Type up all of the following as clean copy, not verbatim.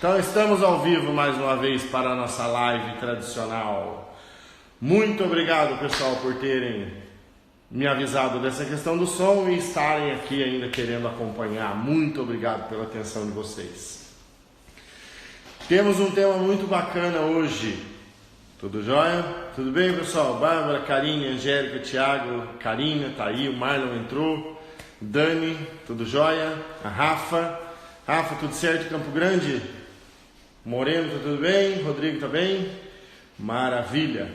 Então estamos ao vivo mais uma vez para a nossa live tradicional. Muito obrigado, pessoal, por terem me avisado dessa questão do som e estarem aqui ainda querendo acompanhar. Muito obrigado pela atenção de vocês. Temos um tema muito bacana hoje. Tudo jóia? Tudo bem, pessoal? Bárbara, Karine, Angélica, Thiago, Karina, tá aí, o Marlon entrou, Dani, tudo jóia? A Rafa, tudo certo? Campo Grande? Moreno, tá tudo bem? Rodrigo, tá bem? Maravilha!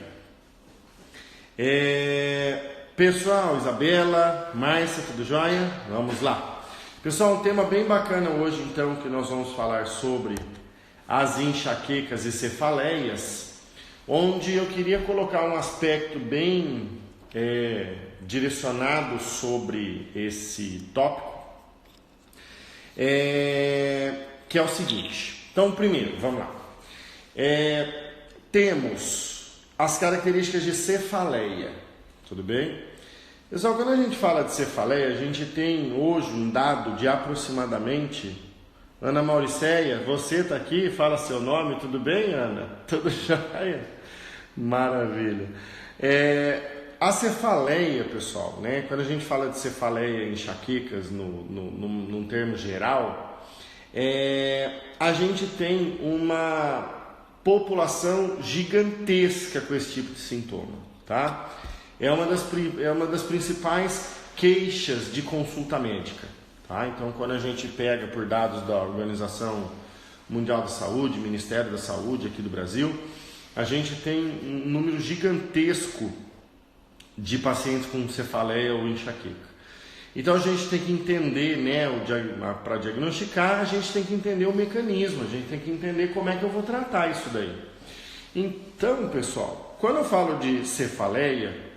Pessoal, Isabela, Márcia, tudo jóia? Vamos lá. Pessoal, um tema bem bacana hoje, então, que nós vamos falar sobre as enxaquecas e cefaleias, onde eu queria colocar um aspecto bem direcionado sobre esse tópico, que é o seguinte. Então, primeiro, vamos lá. Temos as características de cefaleia, tudo bem? Pessoal, quando a gente fala de cefaleia, a gente tem hoje um dado de aproximadamente... Ana Mauriceia, você está aqui, fala seu nome, tudo bem, Ana? Tudo jóia? Maravilha. A cefaleia, pessoal, né? Quando a gente fala de cefaleia e enxaquecas num termo geral, a gente tem uma população gigantesca com esse tipo de sintoma, tá? É uma das principais queixas de consulta médica. Tá? Então, quando a gente pega por dados da Organização Mundial da Saúde, Ministério da Saúde aqui do Brasil, a gente tem um número gigantesco de pacientes com cefaleia ou enxaqueca. Então, a gente tem que entender, né, para diagnosticar, a gente tem que entender o mecanismo, a gente tem que entender como é que eu vou tratar isso daí. Então, pessoal, quando eu falo de cefaleia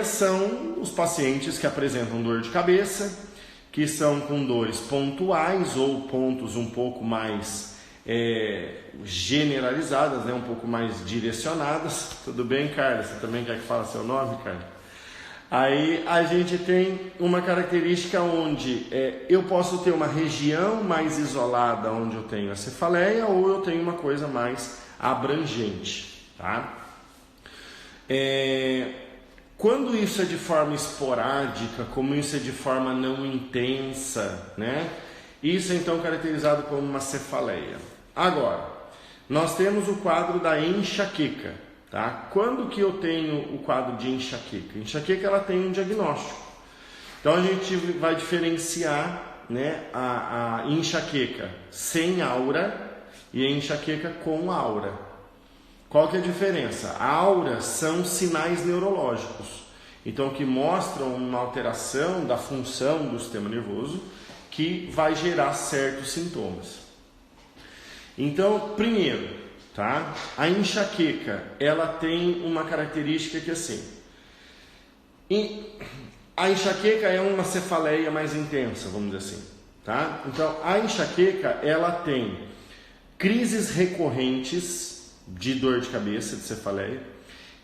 são os pacientes que apresentam dor de cabeça, que são com dores pontuais ou pontos um pouco mais generalizadas, né? Um pouco mais direcionadas. Tudo bem, Carla? Você também quer que fale seu nome, Carla? Aí a gente tem uma característica onde eu posso ter uma região mais isolada onde eu tenho a cefaleia ou eu tenho uma coisa mais abrangente, tá? Quando isso é de forma esporádica, como isso é de forma não intensa, né? Isso é então caracterizado como uma cefaleia. Agora, nós temos o quadro da enxaqueca, tá? Quando que eu tenho o quadro de enxaqueca? Enxaqueca, ela tem um diagnóstico. Então a gente vai diferenciar, né, a enxaqueca sem aura e a enxaqueca com aura. Qual que é a diferença? A aura são sinais neurológicos, então que mostram uma alteração da função do sistema nervoso que vai gerar certos sintomas. Então, primeiro, tá? A enxaqueca, ela tem uma característica que assim, a enxaqueca é uma cefaleia mais intensa, vamos dizer assim, tá? Então, a enxaqueca, ela tem crises recorrentes de dor de cabeça, de cefaleia,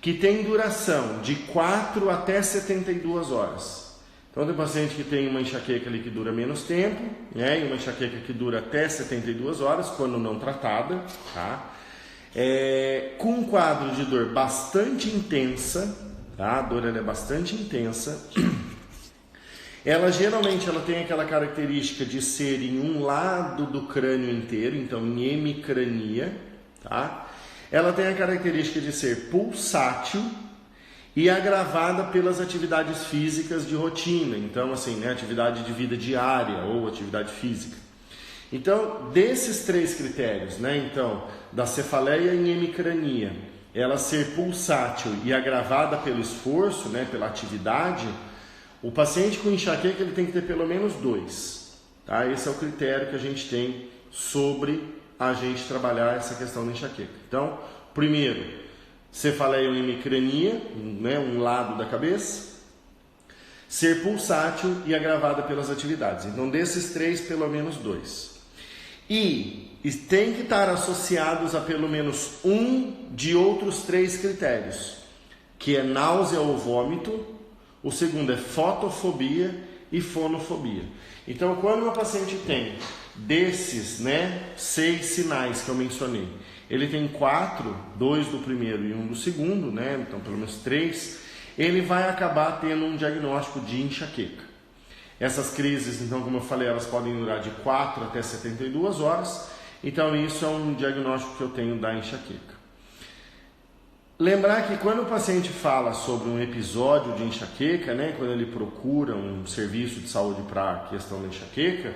que tem duração de 4 até 72 horas. Então tem paciente que tem uma enxaqueca ali que dura menos tempo, né, e uma enxaqueca que dura até 72 horas, quando não tratada, tá? Com um quadro de dor bastante intensa, tá? A dor ela é bastante intensa. Ela geralmente tem aquela característica de ser em um lado do crânio inteiro, então em hemicrania, tá? Ela tem a característica de ser pulsátil e agravada pelas atividades físicas de rotina. Então, assim, né, atividade de vida diária ou atividade física. Então, desses três critérios, né, então, da cefaleia em hemicrania, ela ser pulsátil e agravada pelo esforço, né, pela atividade, o paciente com enxaqueca ele tem que ter pelo menos 2. Tá? Esse é o critério que a gente tem sobre a gente trabalhar essa questão da enxaqueca. Então, primeiro, cefaleia ou hemicrania, né, um lado da cabeça, ser pulsátil e agravada pelas atividades. Então, desses três, pelo menos 2. E tem que estar associados a pelo menos um de outros 3 critérios, que é náusea ou vômito, o segundo é fotofobia e fonofobia. Então, quando o paciente tem desses, 6 sinais que eu mencionei, ele tem 4, 2 do primeiro e 1 do segundo, então pelo menos 3, ele vai acabar tendo um diagnóstico de enxaqueca. Essas crises, então, como eu falei, elas podem durar de 4 até 72 horas, então isso é um diagnóstico que eu tenho da enxaqueca. Lembrar que quando o paciente fala sobre um episódio de enxaqueca, quando ele procura um serviço de saúde para a questão da enxaqueca,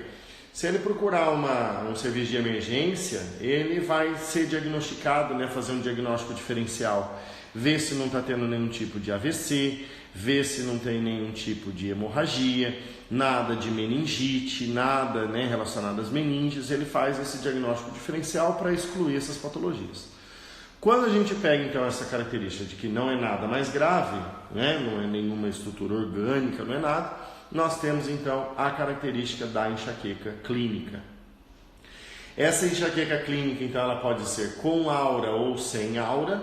se ele procurar um serviço de emergência, ele vai ser diagnosticado, fazer um diagnóstico diferencial, ver se não está tendo nenhum tipo de AVC, ver se não tem nenhum tipo de hemorragia, nada de meningite, nada relacionado às meninges. Ele faz esse diagnóstico diferencial para excluir essas patologias. Quando a gente pega então essa característica de que não é nada mais grave, não é nenhuma estrutura orgânica, não é nada, nós temos então a característica da enxaqueca clínica. Essa enxaqueca clínica então ela pode ser com aura ou sem aura,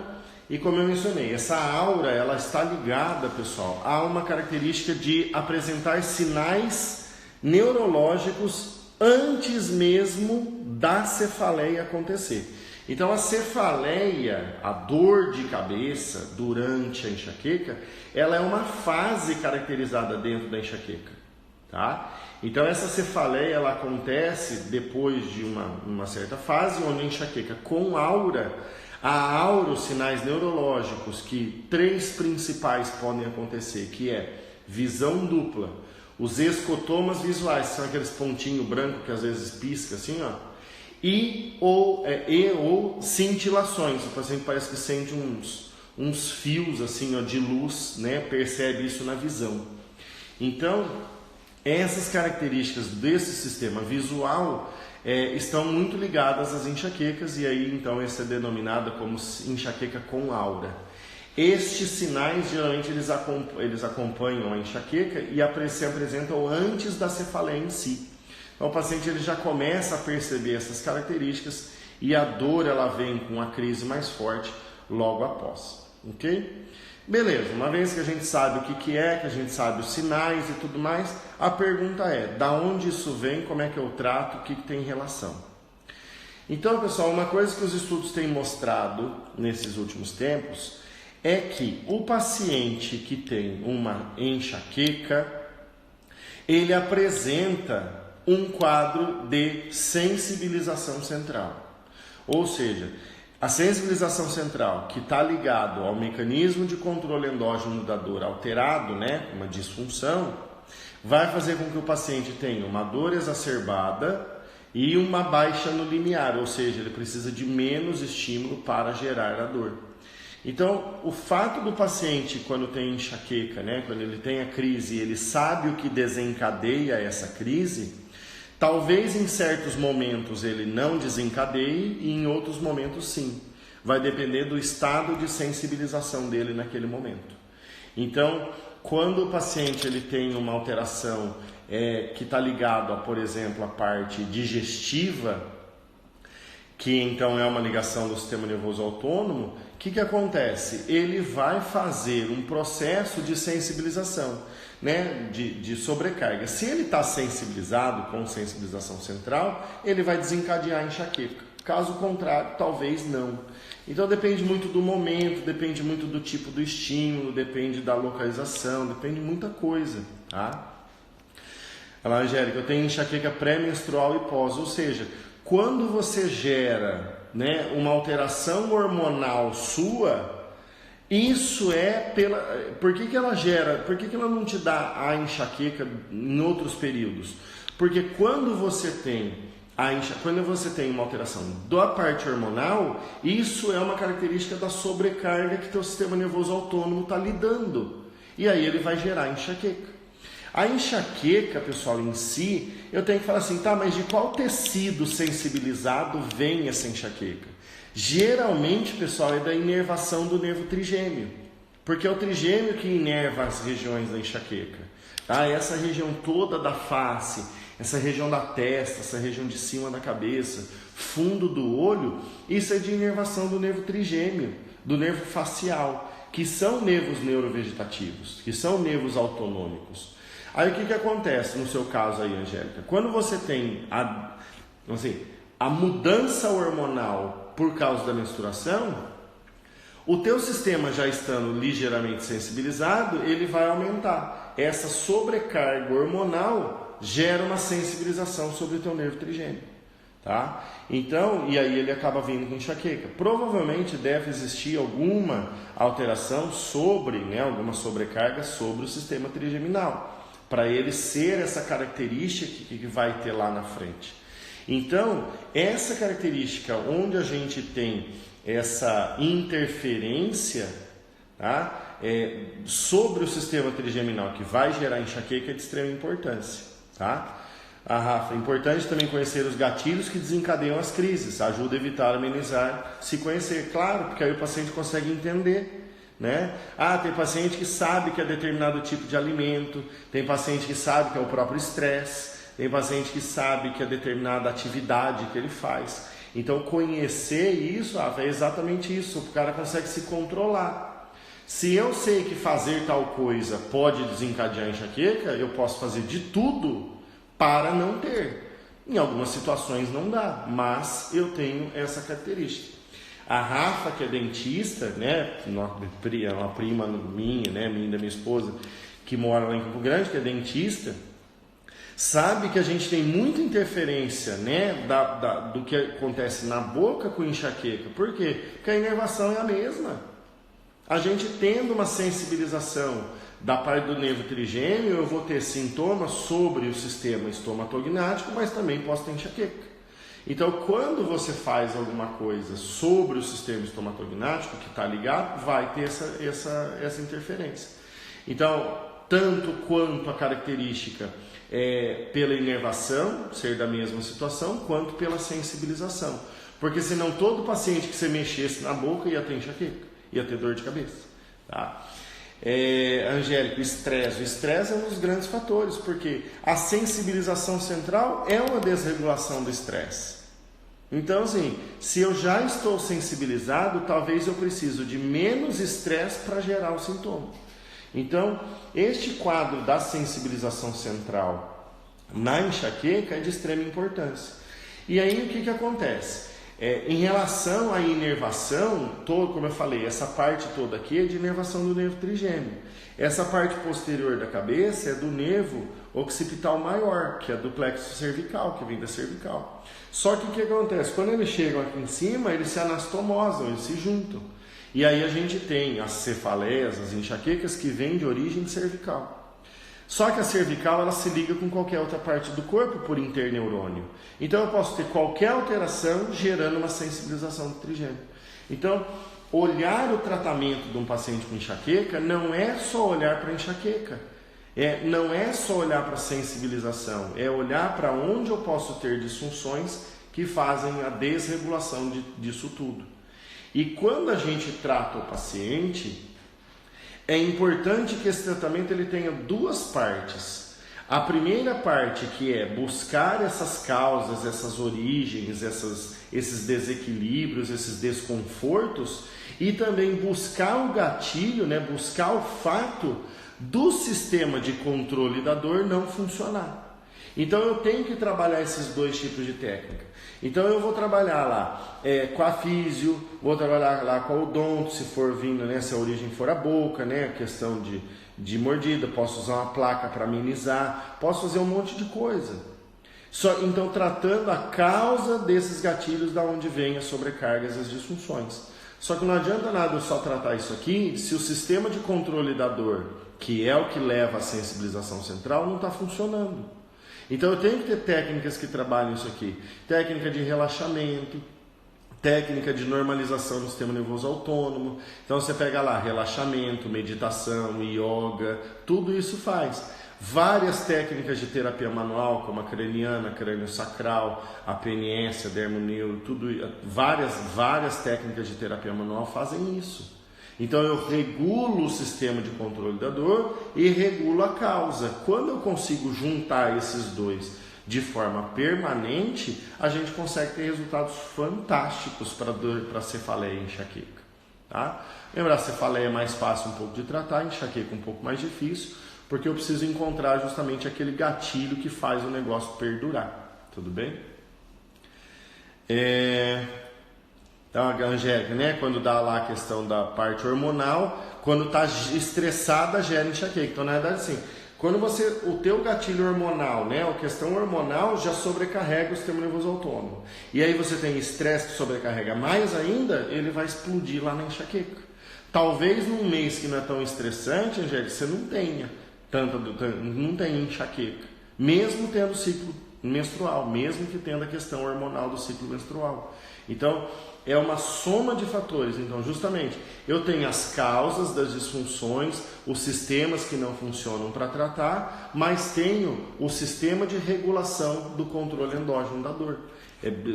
e como eu mencionei, essa aura ela está ligada, pessoal, a uma característica de apresentar sinais neurológicos antes mesmo da cefaleia acontecer. Então a cefaleia, a dor de cabeça durante a enxaqueca, ela é uma fase caracterizada dentro da enxaqueca, tá? Então essa cefaleia ela acontece depois de uma certa fase onde a enxaqueca com aura, a aura, os sinais neurológicos, que 3 principais podem acontecer, que é visão dupla, os escotomas visuais, que são aqueles pontinhos brancos que às vezes pisca assim, ou cintilações. O paciente parece que sente uns fios assim, de luz, percebe isso na visão. Então, essas características desse sistema visual estão muito ligadas às enxaquecas, e aí então essa é denominada como enxaqueca com aura. Estes sinais geralmente eles acompanham a enxaqueca e se apresentam antes da cefaleia em si. Então o paciente ele já começa a perceber essas características e a dor ela vem com a crise mais forte logo após, ok? Beleza, uma vez que a gente sabe o que é, que a gente sabe os sinais e tudo mais, a pergunta é, da onde isso vem, como é que eu trato, o que tem relação? Então, pessoal, uma coisa que os estudos têm mostrado nesses últimos tempos é que o paciente que tem uma enxaqueca, ele apresenta um quadro de sensibilização central. Ou seja, a sensibilização central, que está ligado ao mecanismo de controle endógeno da dor alterado, uma disfunção, vai fazer com que o paciente tenha uma dor exacerbada e uma baixa no limiar, ou seja, ele precisa de menos estímulo para gerar a dor. Então, o fato do paciente, quando tem enxaqueca, quando ele tem a crise, ele sabe o que desencadeia essa crise, talvez em certos momentos ele não desencadeie e em outros momentos sim. Vai depender do estado de sensibilização dele naquele momento. Então, quando o paciente ele tem uma alteração que está ligado a, por exemplo, a parte digestiva, que então é uma ligação do sistema nervoso autônomo, o que acontece? Ele vai fazer um processo de sensibilização, de sobrecarga. Se ele está sensibilizado com sensibilização central, ele vai desencadear a enxaqueca. Caso contrário, talvez não. Então depende muito do momento, depende muito do tipo do estímulo, depende da localização, depende de muita coisa, tá? Fala, Angélica, eu tenho enxaqueca pré-menstrual e pós, ou seja, quando você gera uma alteração hormonal sua, isso é pela... Por que ela gera? Por que ela não te dá a enxaqueca em outros períodos? Porque quando você tem uma alteração da parte hormonal, isso é uma característica da sobrecarga que teu sistema nervoso autônomo está lidando. E aí ele vai gerar enxaqueca. A enxaqueca, pessoal, em si, eu tenho que falar assim, tá, mas de qual tecido sensibilizado vem essa enxaqueca? Geralmente, pessoal, é da inervação do nervo trigêmeo, porque é o trigêmeo que inerva as regiões da enxaqueca. Tá? Essa região toda da face, essa região da testa, essa região de cima da cabeça, fundo do olho, isso é de inervação do nervo trigêmeo, do nervo facial, que são nervos neurovegetativos, que são nervos autonômicos. Aí o que acontece no seu caso aí, Angélica? Quando você tem a mudança hormonal por causa da menstruação, o teu sistema já estando ligeiramente sensibilizado, ele vai aumentar. Essa sobrecarga hormonal gera uma sensibilização sobre o teu nervo trigêmeo, tá? Então, e aí ele acaba vindo com enxaqueca. Provavelmente deve existir alguma alteração sobre, alguma sobrecarga sobre o sistema trigeminal, para ele ser essa característica que vai ter lá na frente. Então, essa característica onde a gente tem essa interferência, tá, sobre o sistema trigeminal que vai gerar enxaqueca é de extrema importância. Tá? Rafa, é importante também conhecer os gatilhos que desencadeiam as crises, ajuda a evitar, amenizar, se conhecer, claro, porque aí o paciente consegue entender. Né? Tem paciente que sabe que é determinado tipo de alimento, tem paciente que sabe que é o próprio estresse, tem paciente que sabe que é determinada atividade que ele faz. Então conhecer isso, é exatamente isso, o cara consegue se controlar. Se eu sei que fazer tal coisa pode desencadear enxaqueca, eu posso fazer de tudo para não ter. Em algumas situações não dá, mas eu tenho essa característica. A Rafa, que é dentista, né, uma prima minha, né, minha e da minha esposa, que mora lá em Campo Grande, que é dentista, sabe que a gente tem muita interferência, né, do que acontece na boca com enxaqueca. Por quê? Porque a inervação é a mesma. A gente tendo uma sensibilização da parte do nervo trigêmeo, eu vou ter sintomas sobre o sistema estomatognático, mas também posso ter enxaqueca. Então, quando você faz alguma coisa sobre o sistema estomatognático que está ligado, vai ter essa interferência. Então, tanto quanto a característica pela inervação, ser da mesma situação, quanto pela sensibilização. Porque senão todo paciente que você mexesse na boca ia ter enxaqueca, ia ter dor de cabeça. Tá? Angélica, o estresse é um dos grandes fatores, porque a sensibilização central é uma desregulação do estresse. Então, assim, se eu já estou sensibilizado, talvez eu preciso de menos estresse para gerar o sintoma. Então, este quadro da sensibilização central na enxaqueca é de extrema importância. E aí, o que acontece? Em relação à inervação, como eu falei, essa parte toda aqui é de inervação do nervo trigêmeo. Essa parte posterior da cabeça é do nervo occipital maior, que é do plexo cervical, que vem da cervical. Só que o que acontece? Quando eles chegam aqui em cima, eles se anastomosam, eles se juntam. E aí a gente tem as cefaleias, as enxaquecas que vêm de origem cervical. Só que a cervical ela se liga com qualquer outra parte do corpo por interneurônio. Então eu posso ter qualquer alteração gerando uma sensibilização do trigêmeo. Então, olhar o tratamento de um paciente com enxaqueca não é só olhar para a enxaqueca. Não é só olhar para a sensibilização, é olhar para onde eu posso ter disfunções que fazem a desregulação disso tudo. E quando a gente trata o paciente, é importante que esse tratamento ele tenha duas partes. A primeira parte, que é buscar essas causas, essas origens, esses desequilíbrios, esses desconfortos, e também buscar o gatilho, né? Buscar o fato do sistema de controle da dor não funcionar. Então eu tenho que trabalhar esses dois tipos de técnica. Então eu vou trabalhar lá com a físio, vou trabalhar lá com a odonto, se for vindo, né, se a origem for a boca, né, a questão de mordida, posso usar uma placa para amenizar, posso fazer um monte de coisa. Então tratando a causa desses gatilhos da onde vem as sobrecargas e as disfunções. Só que não adianta nada eu só tratar isso aqui se o sistema de controle da dor, que é o que leva à sensibilização central, não está funcionando. Então eu tenho que ter técnicas que trabalhem isso aqui. Técnica de relaxamento, técnica de normalização do sistema nervoso autônomo. Então você pega lá relaxamento, meditação, yoga, tudo isso faz. Várias técnicas de terapia manual, como a craniana, crânio-sacral, a PNS, a dermoneuro, várias técnicas de terapia manual fazem isso. Então eu regulo o sistema de controle da dor e regulo a causa. Quando eu consigo juntar esses dois de forma permanente, a gente consegue ter resultados fantásticos para cefaleia e enxaqueca. Tá? Lembrar, a cefaleia é mais fácil um pouco de tratar, enxaqueca um pouco mais difícil. porque eu preciso encontrar justamente aquele gatilho que faz o negócio perdurar. Tudo bem? Então, a Angélica, né? Quando dá lá a questão da parte hormonal, quando está estressada, gera enxaqueca. Então, na verdade, assim, quando o teu gatilho hormonal, né, a questão hormonal já sobrecarrega o sistema nervoso autônomo. E aí você tem estresse que sobrecarrega mais ainda, ele vai explodir lá na enxaqueca. Talvez num mês que não é tão estressante, Angélica, você não tenha não tenha enxaqueca, mesmo tendo ciclo menstrual, mesmo que tendo a questão hormonal do ciclo menstrual. Então, é uma soma de fatores. Então, justamente, eu tenho as causas das disfunções, os sistemas que não funcionam para tratar, mas tenho o sistema de regulação do controle endógeno da dor.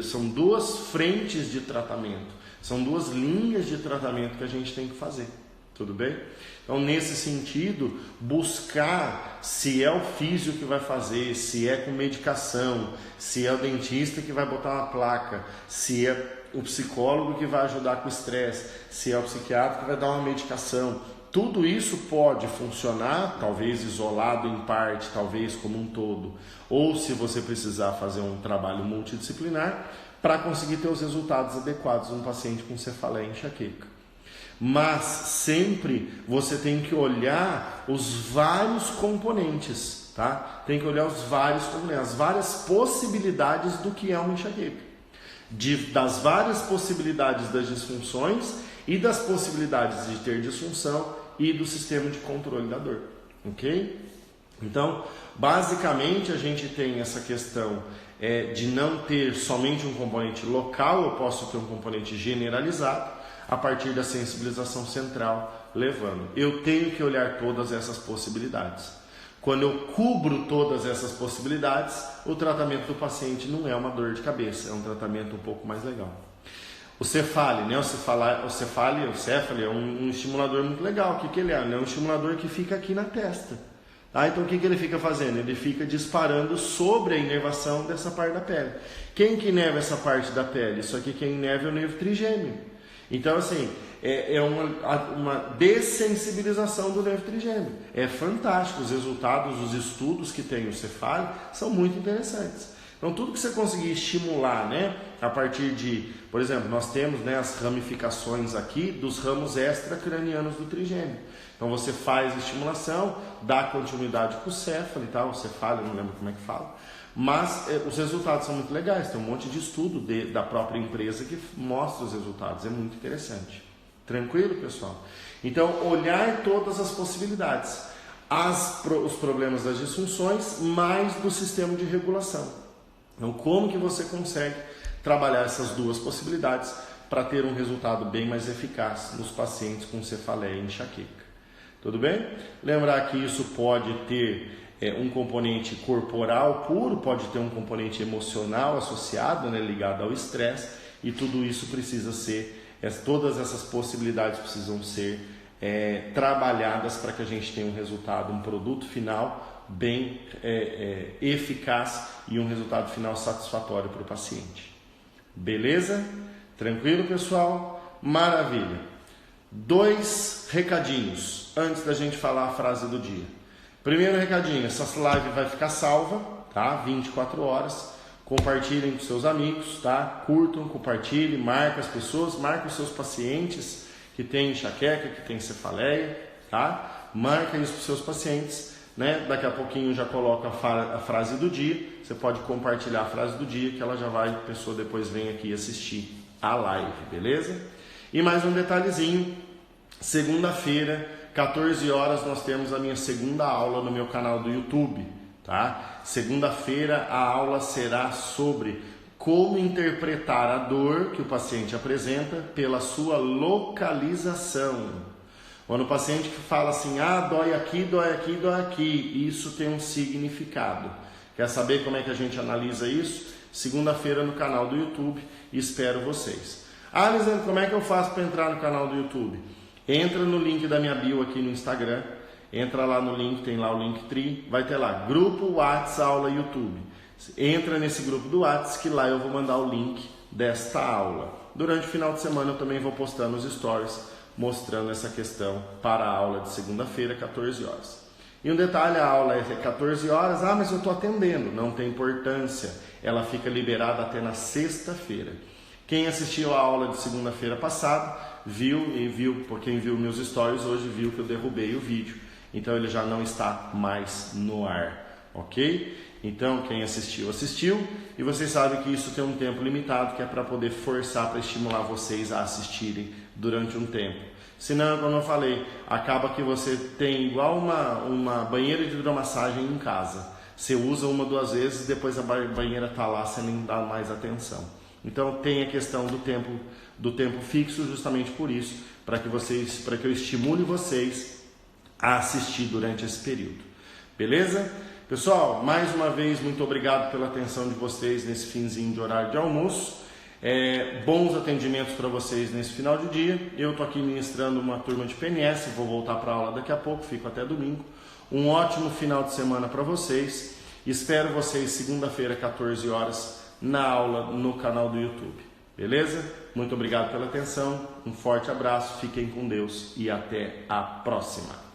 São duas frentes de tratamento, são duas linhas de tratamento que a gente tem que fazer. Tudo bem? Então, nesse sentido, buscar se é o físio que vai fazer, se é com medicação, se é o dentista que vai botar uma placa, se é o psicólogo que vai ajudar com o estresse, se é o psiquiatra que vai dar uma medicação. Tudo isso pode funcionar, talvez isolado em parte, talvez como um todo, ou se você precisar fazer um trabalho multidisciplinar para conseguir ter os resultados adequados num paciente com cefaleia e enxaqueca. Mas sempre você tem que olhar os vários componentes, tá? Tem que olhar os vários componentes, as várias possibilidades do que é uma enxaqueca. Das várias possibilidades das disfunções e das possibilidades de ter disfunção e do sistema de controle da dor, ok? Então, basicamente a gente tem essa questão de não ter somente um componente local, eu posso ter um componente generalizado a partir da sensibilização central levando. Eu tenho que olhar todas essas possibilidades. Quando eu cubro todas essas possibilidades, o tratamento do paciente não é uma dor de cabeça, é um tratamento um pouco mais legal. O Cefale, né? O Cefale é um estimulador muito legal. O que ele é? Ele é um estimulador que fica aqui na testa. Tá? Então o que ele fica fazendo? Ele fica disparando sobre a inervação dessa parte da pele. Quem que inerva essa parte da pele? Isso aqui quem inerva é o nervo trigêmeo. Então assim, é uma dessensibilização do nervo trigêmeo. É fantástico, os resultados, os estudos que tem o Cefale são muito interessantes. Então tudo que você conseguir estimular, né, a partir de, por exemplo, nós temos, né, as ramificações aqui dos ramos extracranianos do trigêmeo. Então você faz a estimulação, dá continuidade com o céfalo e tal, o cefale, eu não lembro como é que fala. Mas os resultados são muito legais, tem um monte de estudo da própria empresa que mostra os resultados, é muito interessante. Tranquilo, pessoal? Então, olhar todas as possibilidades, os problemas das disfunções, mais do sistema de regulação. Então, como que você consegue trabalhar essas duas possibilidades para ter um resultado bem mais eficaz nos pacientes com cefaleia e enxaqueca? Tudo bem? Lembrar que isso pode ter um componente corporal puro, pode ter um componente emocional associado, né, ligado ao estresse, e tudo isso precisa ser, todas essas possibilidades precisam ser trabalhadas para que a gente tenha um resultado, um produto final bem eficaz e um resultado final satisfatório para o paciente. Beleza? Tranquilo, pessoal? Maravilha! 2 recadinhos antes da gente falar a frase do dia. Primeiro recadinho, essa live vai ficar salva, tá? 24 horas. Compartilhem com seus amigos, tá? Curtam, compartilhem, marquem as pessoas, marquem os seus pacientes que têm enxaqueca, que têm cefaleia, tá? Marquem isso para os seus pacientes, né? Daqui a pouquinho eu já coloco a frase do dia. Você pode compartilhar a frase do dia que ela já vai, a pessoa depois vem aqui assistir a live, beleza? E mais um detalhezinho, segunda-feira, 14 horas, nós temos a minha segunda aula no meu canal do YouTube, tá? Segunda-feira a aula será sobre como interpretar a dor que o paciente apresenta pela sua localização. Quando o paciente fala assim, dói aqui, dói aqui, dói aqui, isso tem um significado. Quer saber como é que a gente analisa isso? Segunda-feira no canal do YouTube, espero vocês. Lisandro, como é que eu faço para entrar no canal do YouTube? Entra no link da minha bio aqui no Instagram, entra lá no link, tem lá o Linktree, vai ter lá, Grupo WhatsApp Aula YouTube. Entra nesse grupo do WhatsApp que lá eu vou mandar o link desta aula. Durante o final de semana eu também vou postando os stories, mostrando essa questão para a aula de segunda-feira, 14 horas. E um detalhe, a aula é 14 horas, mas eu estou atendendo, não tem importância, ela fica liberada até na sexta-feira. Quem assistiu a aula de segunda-feira passada, quem viu meus stories hoje viu que eu derrubei o vídeo, então ele já não está mais no ar, ok? Então quem assistiu, e vocês sabem que isso tem um tempo limitado, que é para poder forçar, para estimular vocês a assistirem durante um tempo. Senão, como eu falei, acaba que você tem igual uma banheira de hidromassagem em casa. Você usa uma, 2 vezes, depois a banheira está lá, você nem dá mais atenção. Então tem a questão do tempo fixo, justamente por isso, para que eu estimule vocês a assistir durante esse período. Beleza? Pessoal, mais uma vez, muito obrigado pela atenção de vocês nesse finzinho de horário de almoço. Bons atendimentos para vocês nesse final de dia. Eu estou aqui ministrando uma turma de PNS, vou voltar para a aula daqui a pouco, fico até domingo. Um ótimo final de semana para vocês. Espero vocês segunda-feira, 14 horas, na aula no canal do YouTube. Beleza? Muito obrigado pela atenção, um forte abraço, fiquem com Deus e até a próxima.